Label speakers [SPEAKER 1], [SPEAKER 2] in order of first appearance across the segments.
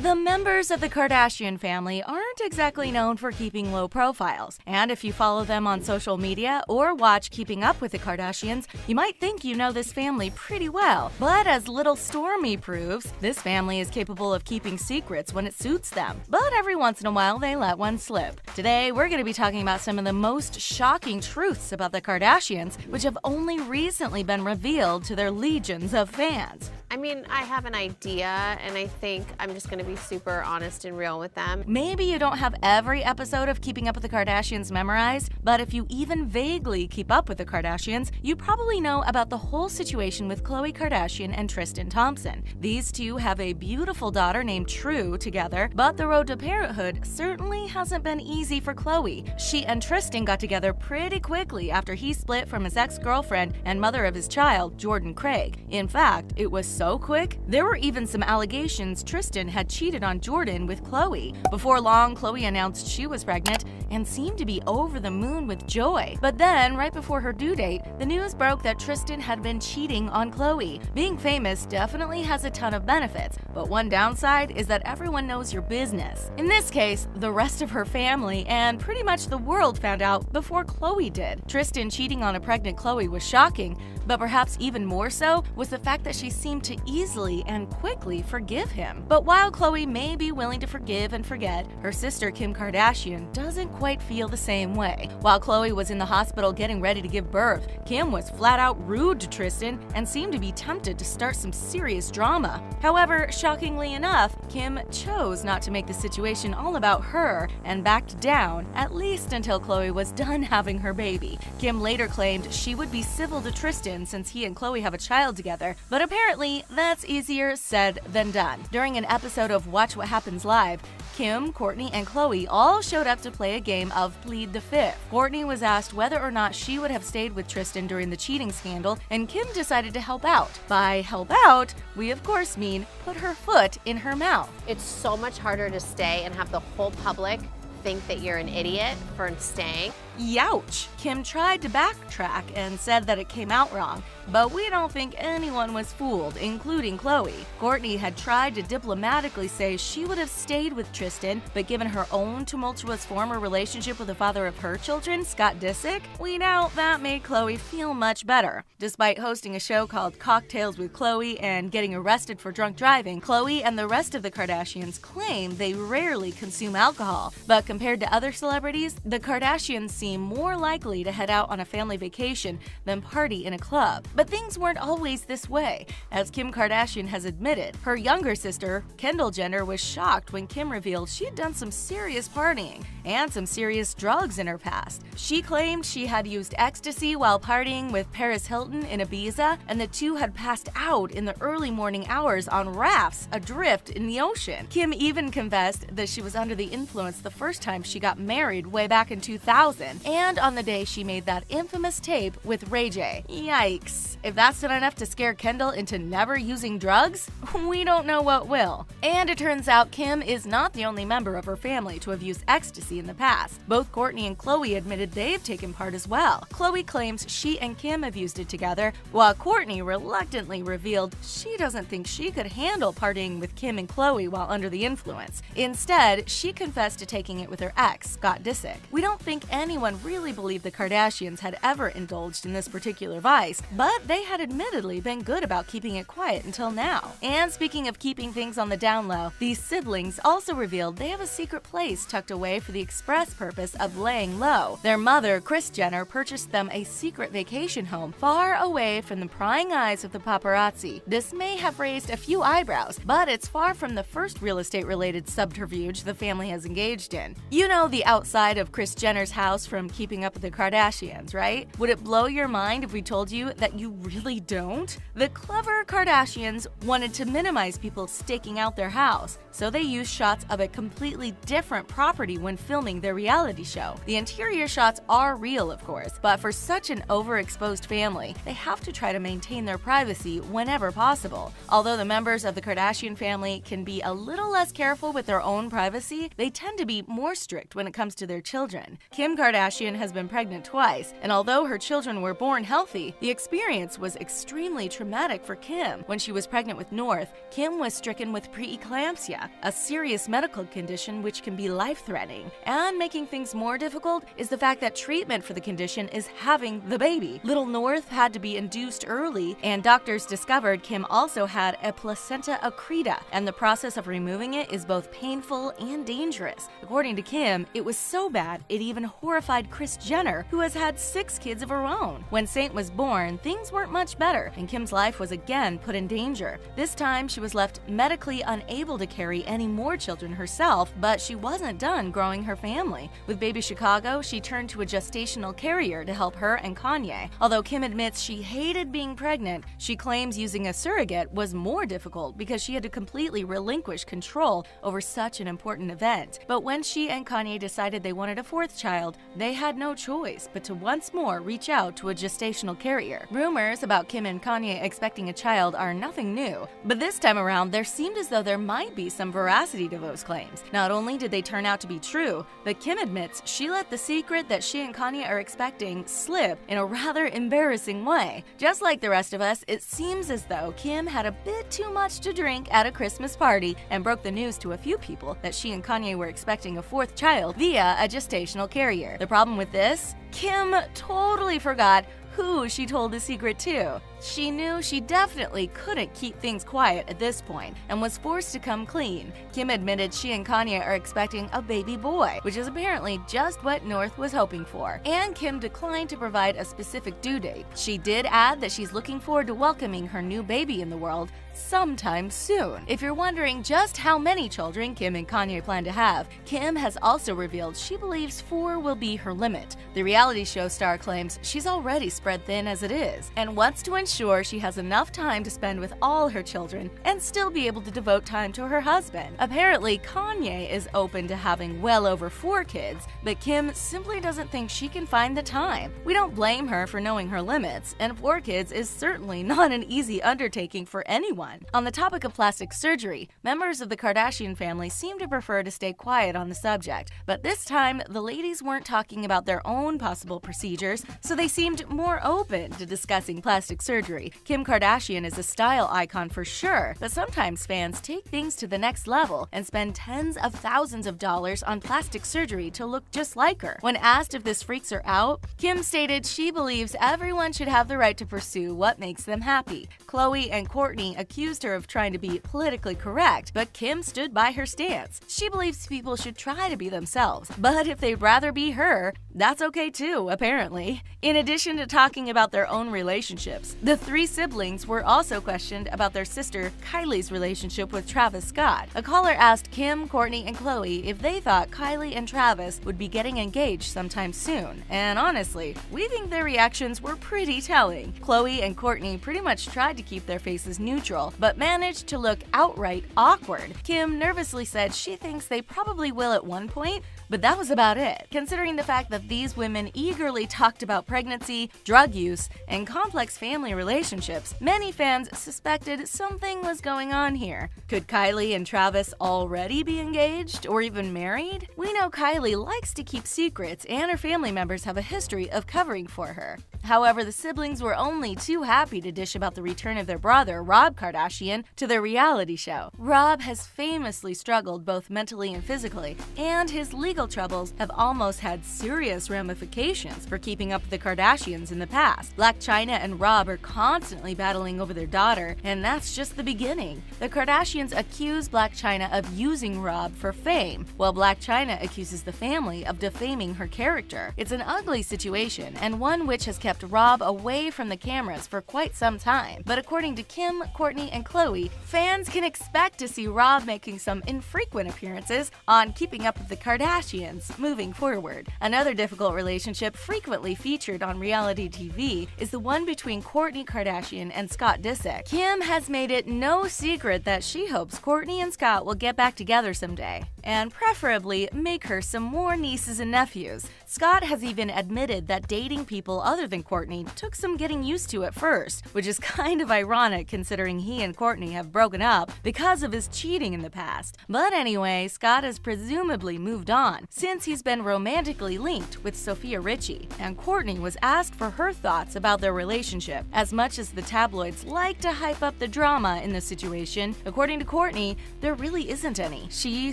[SPEAKER 1] The members of the Kardashian family aren't exactly known for keeping low profiles, and if you follow them on social media or watch Keeping Up with the Kardashians, you might think you know this family pretty well. But as little Stormy proves, this family is capable of keeping secrets when it suits them. But every once in a while, they let one slip. Today, we're going to be talking about some of the most shocking truths about the Kardashians, which have only recently been revealed to their legions of fans.
[SPEAKER 2] I mean, I have an idea, and I think I'm just going to be super honest and real with them.
[SPEAKER 1] Maybe you don't have every episode of Keeping Up with the Kardashians memorized, but if you even vaguely keep up with the Kardashians, you probably know about the whole situation with Khloe Kardashian and Tristan Thompson. These two have a beautiful daughter named True together, but the road to parenthood certainly hasn't been easy for Khloe. She and Tristan got together pretty quickly after he split from his ex-girlfriend and mother of his child, Jordan Craig. In fact, it was so quick, there were even some allegations Tristan had cheated on Jordan with Khloe. Before long, Khloe announced she was pregnant and seemed to be over the moon with joy. But then, right before her due date, the news broke that Tristan had been cheating on Khloe. Being famous definitely has a ton of benefits, but one downside is that everyone knows your business. In this case, the rest of her family and pretty much the world found out before Khloe did. Tristan cheating on a pregnant Khloe was shocking, but perhaps even more so was the fact that she seemed to easily and quickly forgive him. But while Khloe may be willing to forgive and forget, her sister Kim Kardashian doesn't quite feel the same way. While Khloe was in the hospital getting ready to give birth, Kim was flat out rude to Tristan and seemed to be tempted to start some serious drama. However, shockingly enough, Kim chose not to make the situation all about her and backed down, at least until Khloe was done having her baby. Kim later claimed she would be civil to Tristan since he and Khloe have a child together, but apparently that's easier said than done. During an episode of Watch What Happens Live, Kim, Kourtney, and Khloe all showed up to play a game of Plead the Fifth. Kourtney was asked whether or not she would have stayed with Tristan during the cheating scandal, and Kim decided to help out. By help out, we of course mean put her foot in her mouth.
[SPEAKER 2] It's so much harder to stay and have the whole public think that you're an idiot for staying.
[SPEAKER 1] Youch! Kim tried to backtrack and said that it came out wrong, but we don't think anyone was fooled, including Khloe. Kourtney had tried to diplomatically say she would have stayed with Tristan, but given her own tumultuous former relationship with the father of her children, Scott Disick, we doubt that made Khloe feel much better. Despite hosting a show called Cocktails with Khloe and getting arrested for drunk driving, Khloe and the rest of the Kardashians claim they rarely consume alcohol. But compared to other celebrities, the Kardashians seem more likely to head out on a family vacation than party in a club. But things weren't always this way. As Kim Kardashian has admitted, her younger sister, Kendall Jenner, was shocked when Kim revealed she'd done some serious partying and some serious drugs in her past. She claimed she had used ecstasy while partying with Paris Hilton in Ibiza, and the two had passed out in the early morning hours on rafts adrift in the ocean. Kim even confessed that she was under the influence the first time she got married way back in 2000, and on the day she made that infamous tape with Ray J. Yikes. If that's not enough to scare Kendall into never using drugs, we don't know what will. And it turns out Kim is not the only member of her family to have used ecstasy in the past. Both Kourtney and Khloe admitted they've taken part as well. Khloe claims she and Kim have used it together, while Kourtney reluctantly revealed she doesn't think she could handle partying with Kim and Khloe while under the influence. Instead, she confessed to taking it with her ex, Scott Disick. We don't think anyone really believed the Kardashians had ever indulged in this particular vice, but they had admittedly been good about keeping it quiet until now. And speaking of keeping things on the down low, these siblings also revealed they have a secret place tucked away for the express purpose of laying low. Their mother, Kris Jenner, purchased them a secret vacation home far away from the prying eyes of the paparazzi. This may have raised a few eyebrows, but it's far from the first real estate-related subterfuge the family has engaged in. You know the outside of Kris Jenner's house from Keeping Up with the Kardashians, right? Would it blow your mind if we told you that you really don't? The clever Kardashians wanted to minimize people staking out their house, so they used shots of a completely different property when filming their reality show. The interior shots are real, of course, but for such an overexposed family, they have to try to maintain their privacy whenever possible. Although the members of the Kardashian family can be a little less careful with their own privacy, they tend to be more more strict when it comes to their children. Kim Kardashian has been pregnant twice, and although her children were born healthy, the experience was extremely traumatic for Kim. When she was pregnant with North, Kim was stricken with preeclampsia, a serious medical condition which can be life-threatening. And making things more difficult is the fact that treatment for the condition is having the baby. Little North had to be induced early, and doctors discovered Kim also had a placenta accreta, and the process of removing it is both painful and dangerous. According to Kim, it was so bad it even horrified Kris Jenner, who has had 6 kids of her own. When Saint was born, things weren't much better, and Kim's life was again put in danger. This time, she was left medically unable to carry any more children herself, but she wasn't done growing her family. With baby Chicago, she turned to a gestational carrier to help her and Kanye. Although Kim admits she hated being pregnant, she claims using a surrogate was more difficult because she had to completely relinquish control over such an important event. But when she and Kanye decided they wanted a 4th child, they had no choice but to once more reach out to a gestational carrier. Rumors about Kim and Kanye expecting a child are nothing new, but this time around there seemed as though there might be some veracity to those claims. Not only did they turn out to be true, but Kim admits she let the secret that she and Kanye are expecting slip in a rather embarrassing way. Just like the rest of us, it seems as though Kim had a bit too much to drink at a Christmas party and broke the news to a few people that she and Kanye were expecting a 4th child via a gestational carrier. The problem with this? Kim totally forgot who she told the secret to. She knew she definitely couldn't keep things quiet at this point and was forced to come clean. Kim admitted she and Kanye are expecting a baby boy, which is apparently just what North was hoping for. And Kim declined to provide a specific due date. She did add that she's looking forward to welcoming her new baby in the world sometime soon. If you're wondering just how many children Kim and Kanye plan to have, Kim has also revealed she believes 4 will be her limit. The reality show star claims she's already spread thin as it is and wants to ensure she has enough time to spend with all her children and still be able to devote time to her husband. Apparently, Kanye is open to having well over 4 kids, but Kim simply doesn't think she can find the time. We don't blame her for knowing her limits, and 4 kids is certainly not an easy undertaking for anyone. On the topic of plastic surgery, members of the Kardashian family seem to prefer to stay quiet on the subject, but this time the ladies weren't talking about their own possible procedures, so they seemed more open to discussing plastic surgery. Kim Kardashian is a style icon for sure, but sometimes fans take things to the next level and spend tens of thousands of dollars on plastic surgery to look just like her. When asked if this freaks her out, Kim stated she believes everyone should have the right to pursue what makes them happy. Khloe and Kourtney accused her of trying to be politically correct, but Kim stood by her stance. She believes people should try to be themselves, but if they'd rather be her, that's okay too, apparently. In addition to talking about their own relationships, the 3 siblings were also questioned about their sister Kylie's relationship with Travis Scott. A caller asked Kim, Kourtney, and Khloe if they thought Kylie and Travis would be getting engaged sometime soon, and honestly, we think their reactions were pretty telling. Khloe and Kourtney pretty much tried to keep their faces neutral, but managed to look outright awkward. Kim nervously said she thinks they probably will at one point, but that was about it. Considering the fact that these women eagerly talked about pregnancy, drug use, and complex family relationships, many fans suspected something was going on here. Could Kylie and Travis already be engaged or even married? We know Kylie likes to keep secrets, and her family members have a history of covering for her. However, the siblings were only too happy to dish about the return of their brother, Rob Kardashian, to their reality show. Rob has famously struggled both mentally and physically, and his legal troubles have almost had serious ramifications for keeping up with the Kardashians in the past. Blac Chyna and Rob are constantly battling over their daughter, and that's just the beginning. The Kardashians accuse Blac Chyna of using Rob for fame, while Blac Chyna accuses the family of defaming her character. It's an ugly situation, and one which has kept Rob away from the cameras for quite some time. But according to Kim, Kourtney, and Khloe, fans can expect to see Rob making some infrequent appearances on Keeping Up with the Kardashians moving forward. Another difficult relationship frequently featured on reality TV is the one between Kourtney Kardashian and Scott Disick. Kim has made it no secret that she hopes Kourtney and Scott will get back together someday, and preferably make her some more nieces and nephews. Scott has even admitted that dating people other than than Kourtney took some getting used to at first, which is kind of ironic considering he and Kourtney have broken up because of his cheating in the past. But anyway, Scott has presumably moved on since he's been romantically linked with Sofia Richie, and Kourtney was asked for her thoughts about their relationship. As much as the tabloids like to hype up the drama in the situation, according to Kourtney, there really isn't any. She,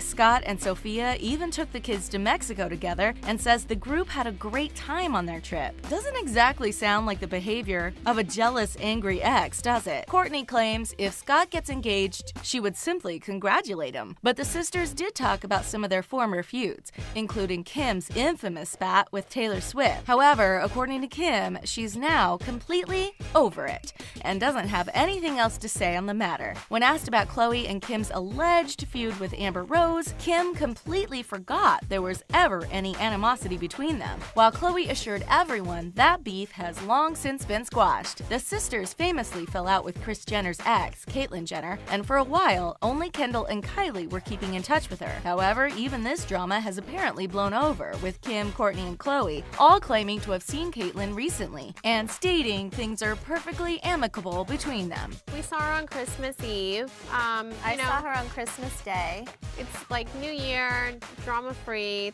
[SPEAKER 1] Scott, and Sofia even took the kids to Mexico together and says the group had a great time on their trip. Doesn't exactly sound like the behavior of a jealous, angry ex, does it? Kourtney claims if Scott gets engaged, she would simply congratulate him. But the sisters did talk about some of their former feuds, including Kim's infamous spat with Taylor Swift. However, according to Kim, she's now completely over it and doesn't have anything else to say on the matter. When asked about Khloe and Kim's alleged feud with Amber Rose, Kim completely forgot there was ever any animosity between them, while Khloe assured everyone that beef has long since been squashed. The sisters famously fell out with Kris Jenner's ex, Caitlyn Jenner, and for a while, only Kendall and Kylie were keeping in touch with her. However, even this drama has apparently blown over, with Kim, Kourtney, and Khloe all claiming to have seen Caitlyn recently and stating things are perfectly amicable between them.
[SPEAKER 2] We saw her on Christmas Eve.
[SPEAKER 3] I saw her on Christmas Day.
[SPEAKER 2] It's like New Year, drama-free.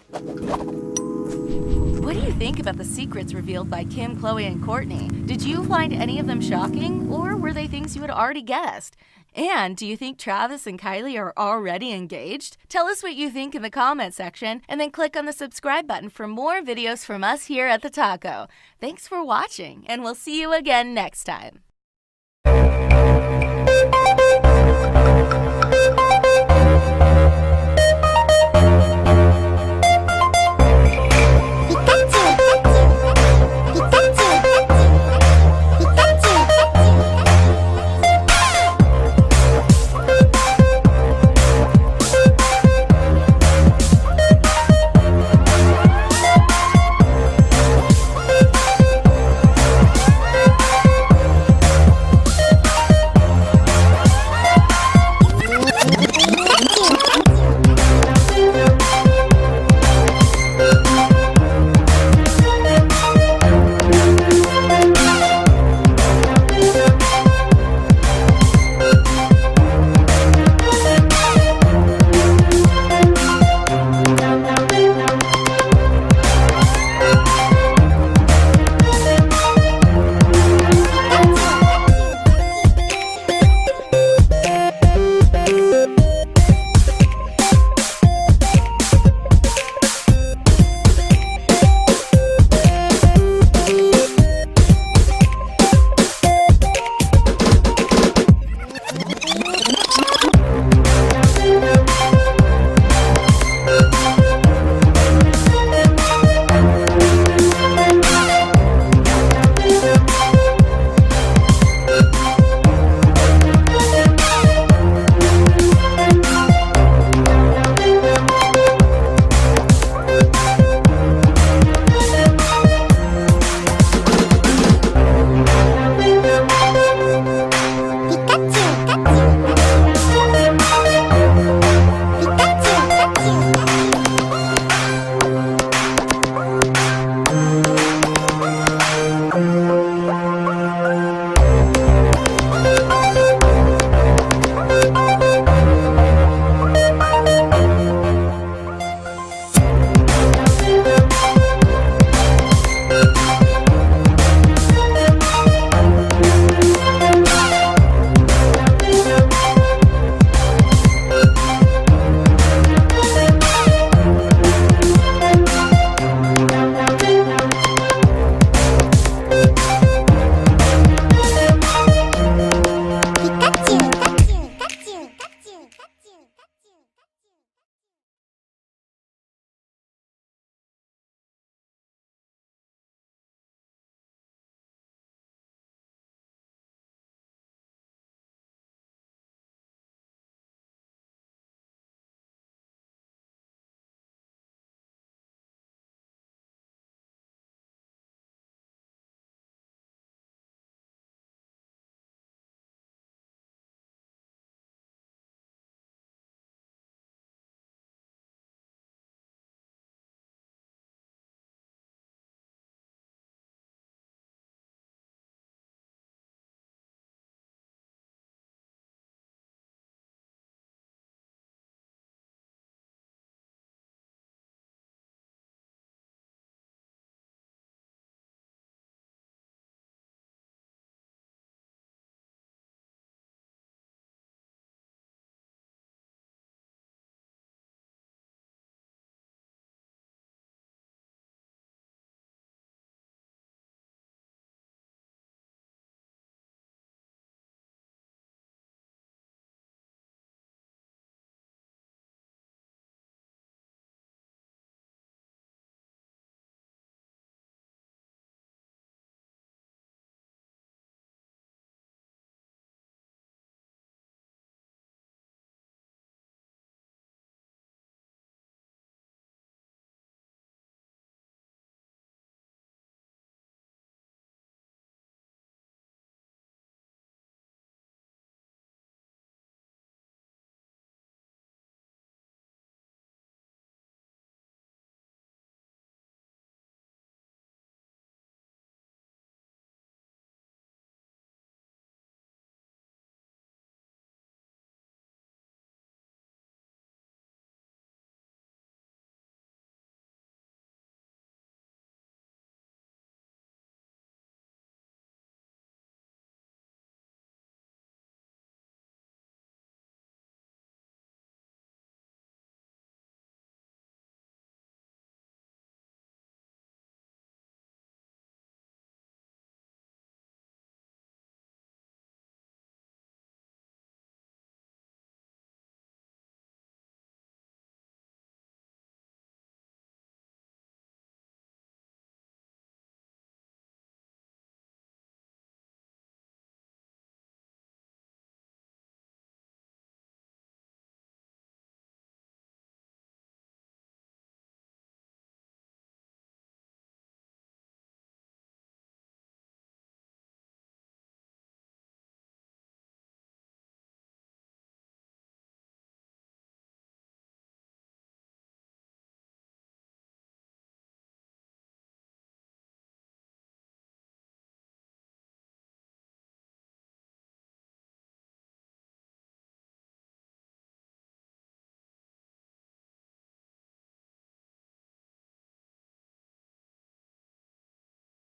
[SPEAKER 1] What do you think about the secrets revealed by Kim, Khloe, and Kourtney? Did you find any of them shocking, or were they things you had already guessed? And do you think Travis and Kylie are already engaged? Tell us what you think in the comment section, and then click on the subscribe button for more videos from us here at TheTalko. Thanks for watching, and we'll see you again next time.